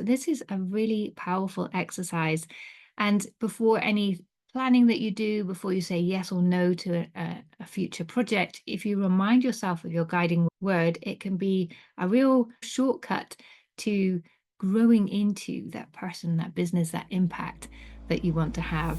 this is a really powerful exercise. And before any planning that you do, before you say yes or no to a future project, if you remind yourself of your guiding word, it can be a real shortcut to growing into that person, that business, that impact that you want to have.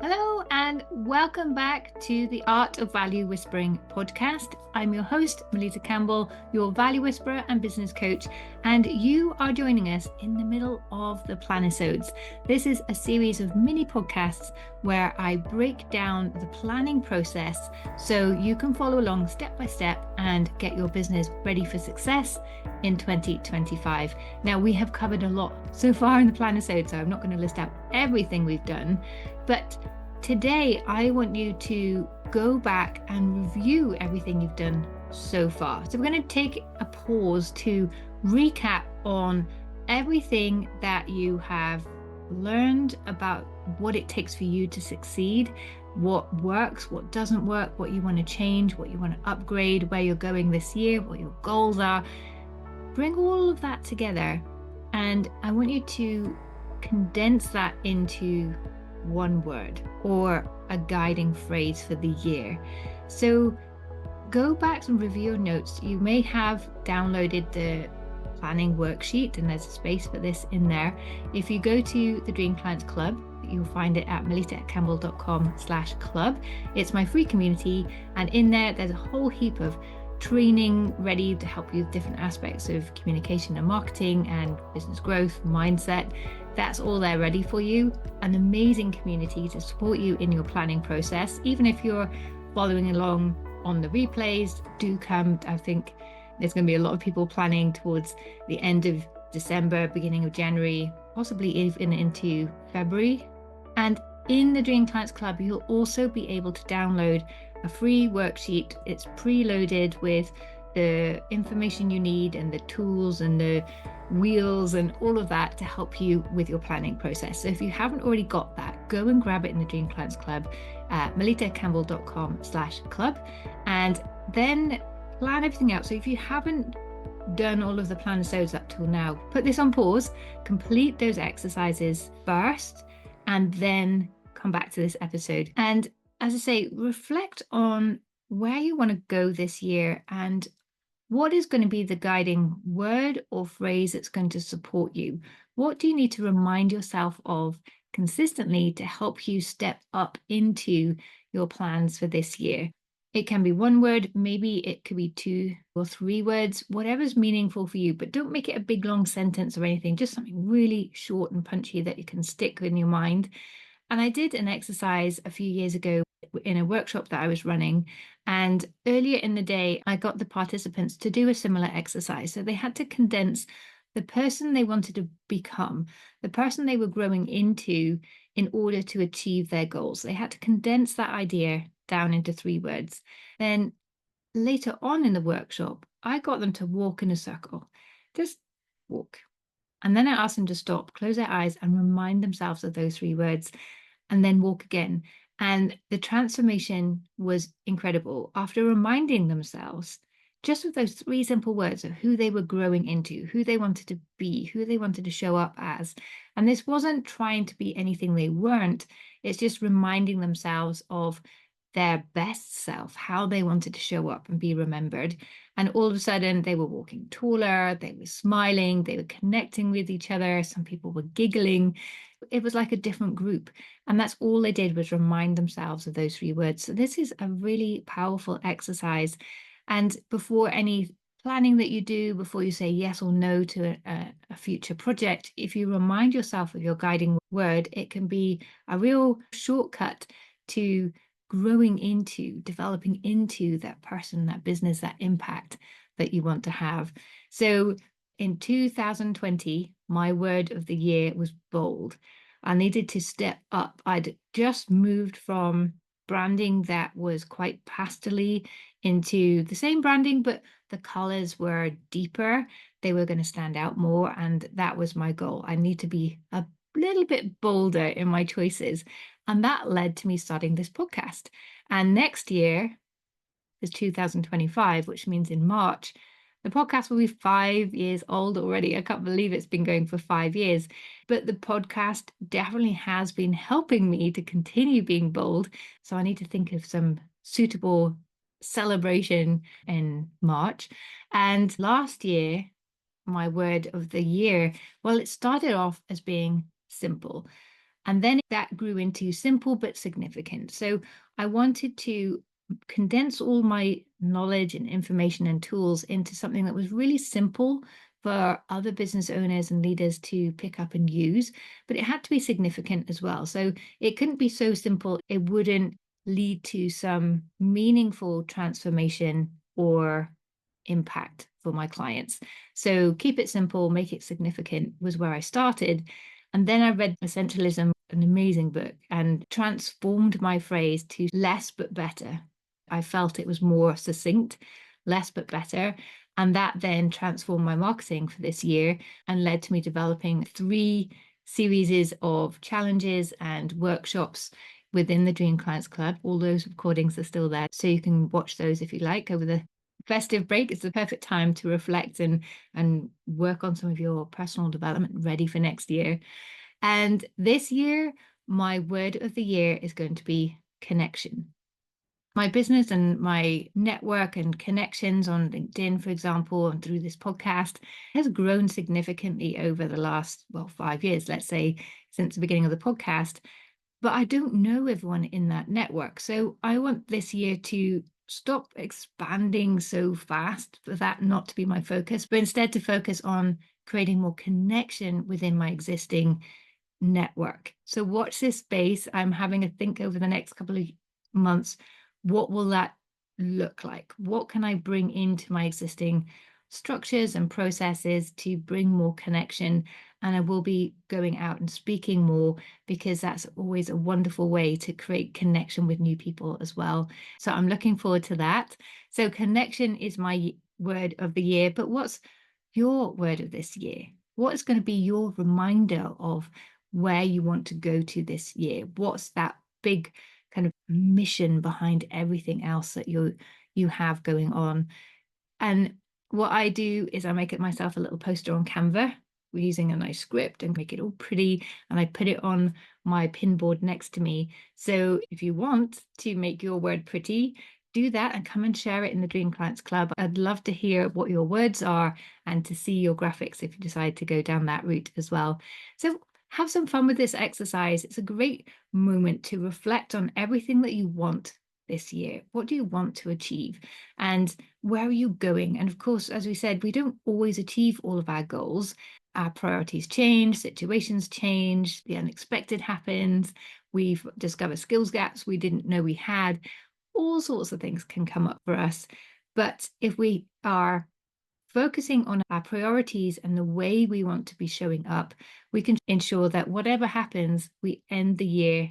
Hello, and welcome back to the Art of Value Whispering podcast. I'm your host, Melitta Campbell, your value whisperer and business coach, and you are joining us in the middle of the Planisodes. This is a series of mini podcasts where I break down the planning process so you can follow along step by step and get your business ready for success in 2025. Now, we have covered a lot so far in the Planisode, so I'm not going to list out everything we've done, but today, I want you to go back and review everything you've done so far. So we're going to take a pause to recap on everything that you have learned about what it takes for you to succeed, what works, what doesn't work, what you want to change, what you want to upgrade, where you're going this year, what your goals are. Bring all of that together, and I want you to condense that into one word or a guiding phrase for the year. So go back and review your notes. You may have downloaded the planning worksheet, and there's a space for this in there. If you go to the Dream Clients Club, you'll find it at melitta@campbell.com/club. It's my free community, and in there there's a whole heap of training ready to help you with different aspects of communication and marketing and business growth, mindset. That's all there ready for you. An amazing community to support you in your planning process. Even if you're following along on the replays, do come. I think there's going to be a lot of people planning towards the end of December, beginning of January, possibly even into February. And in the Dream Clients Club, you'll also be able to download a free worksheet. It's preloaded with the information you need and the tools and the wheels and all of that to help you with your planning process. So if you haven't already got that, go and grab it in the Dream Clients Club at melitta@campbell.com/club, and then plan everything out. So if you haven't done all of the Planisodes up till now, put this on pause, complete those exercises first, and then come back to this episode. And as I say, reflect on where you want to go this year and what is going to be the guiding word or phrase that's going to support you. What do you need to remind yourself of consistently to help you step up into your plans for this year? It can be one word, maybe it could be 2 or 3 words, whatever's meaningful for you, but don't make it a big long sentence or anything, just something really short and punchy that you can stick in your mind. And I did an exercise a few years ago in a workshop that I was running. And earlier in the day, I got the participants to do a similar exercise. So they had to condense the person they wanted to become, the person they were growing into in order to achieve their goals. They had to condense that idea down into 3 words. Then later on in the workshop, I got them to walk in a circle, just walk. And then I asked them to stop, close their eyes, and remind themselves of those 3 words, and then walk again. And the transformation was incredible. After reminding themselves just with those 3 simple words of who they were growing into, who they wanted to be, who they wanted to show up as. And this wasn't trying to be anything they weren't. It's just reminding themselves of their best self, how they wanted to show up and be remembered. And all of a sudden they were walking taller, they were smiling, they were connecting with each other. Some people were giggling. It was like a different group. And that's all they did was remind themselves of those 3 words. So this is a really powerful exercise. And before any planning that you do, before you say yes or no to a future project, if you remind yourself of your guiding word, it can be a real shortcut to growing into, developing into that person, that business, that impact that you want to have. So in 2020, my word of the year was bold. I needed to step up. I'd just moved from branding that was quite pastel-y into the same branding, but the colors were deeper. They were going to stand out more. And that was my goal. I need to be a little bit bolder in my choices. And that led to me starting this podcast. And next year is 2025, which means in March, The podcast will be 5 years old already. I can't believe it's been going for 5 years. But the podcast definitely has been helping me to continue being bold. So I need to think of some suitable celebration in March. And last year, my word of the year, well, it started off as being simple. And then that grew into simple but significant. So I wanted to condense all my knowledge and information and tools into something that was really simple for other business owners and leaders to pick up and use, but it had to be significant as well. So it couldn't be so simple, it wouldn't lead to some meaningful transformation or impact for my clients. So keep it simple, make it significant was where I started. And then I read Essentialism, an amazing book, and transformed my phrase to less but better. I felt it was more succinct, less but better. And that then transformed my marketing for this year and led to me developing 3 series of challenges and workshops within the Dream Clients Club. All those recordings are still there, so you can watch those if you like over the festive break. It's the perfect time to reflect and work on some of your personal development ready for next year. And this year, my word of the year is going to be connection. My business and my network and connections on LinkedIn, for example, and through this podcast has grown significantly over the last, 5 years, let's say, since the beginning of the podcast. But I don't know everyone in that network. So I want this year to stop expanding so fast, for that not to be my focus, but instead to focus on creating more connection within my existing network. So watch this space. I'm having a think over the next couple of months. What will that look like? What can I bring into my existing structures and processes to bring more connection? And I will be going out and speaking more, because that's always a wonderful way to create connection with new people as well. So I'm looking forward to that. So connection is my word of the year. But what's your word of this year? What is going to be your reminder of where you want to go to this year? What's that big kind of mission behind everything else that you have going on? And what I do is I make it myself a little poster on Canva. We're using a nice script and make it all pretty, and I put it on my pinboard next to me. So if you want to make your word pretty, do that and come and share it in the Dream Clients Club. I'd love to hear what your words are and to see your graphics if you decide to go down that route as well. So have some fun with this exercise. It's a great moment to reflect on everything that you want this year. What do you want to achieve? And where are you going? And of course, as we said, we don't always achieve all of our goals. Our priorities change, situations change, the unexpected happens. We've discovered skills gaps we didn't know we had. All sorts of things can come up for us. But if we are focusing on our priorities and the way we want to be showing up, we can ensure that whatever happens, we end the year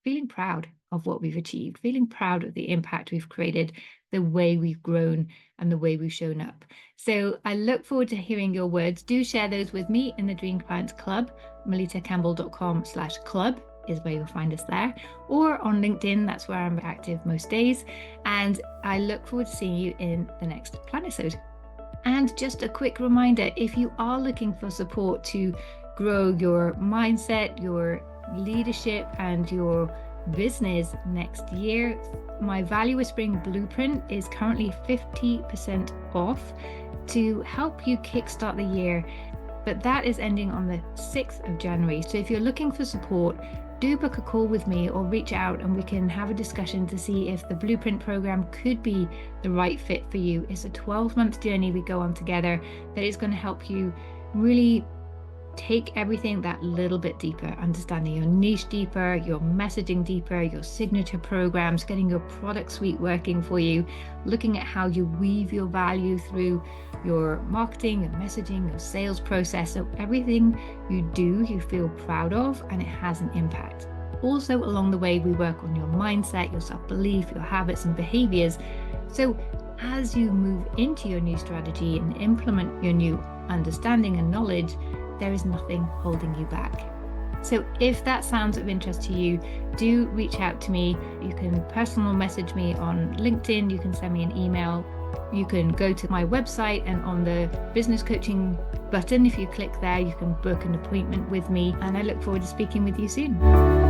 feeling proud of what we've achieved, feeling proud of the impact we've created, the way we've grown, and the way we've shown up. So I look forward to hearing your words. Do share those with me in the Dream Clients Club. melittacampbell.com/club is where you'll find us there, or on LinkedIn. That's where I'm active most days. And I look forward to seeing you in the next Planisode. And just a quick reminder, if you are looking for support to grow your mindset, your leadership, and your business next year, my Value Whispering Blueprint is currently 50% off to help you kickstart the year. But that is ending on the 6th of January. So if you're looking for support, do book a call with me or reach out and we can have a discussion to see if the Blueprint program could be the right fit for you. It's a 12-month journey we go on together that is going to help you really take everything that little bit deeper, understanding your niche deeper, your messaging deeper, your signature programs, getting your product suite working for you, looking at how you weave your value through your marketing, your messaging, your sales process. So everything you do, you feel proud of, and it has an impact. Also, along the way, we work on your mindset, your self-belief, your habits and behaviors. So as you move into your new strategy and implement your new understanding and knowledge, there is nothing holding you back. So if that sounds of interest to you, do reach out to me. You can personal message me on LinkedIn, you can send me an email, You can go to my website, and on the business coaching button, if you click there, you can book an appointment with me, and I look forward to speaking with you soon.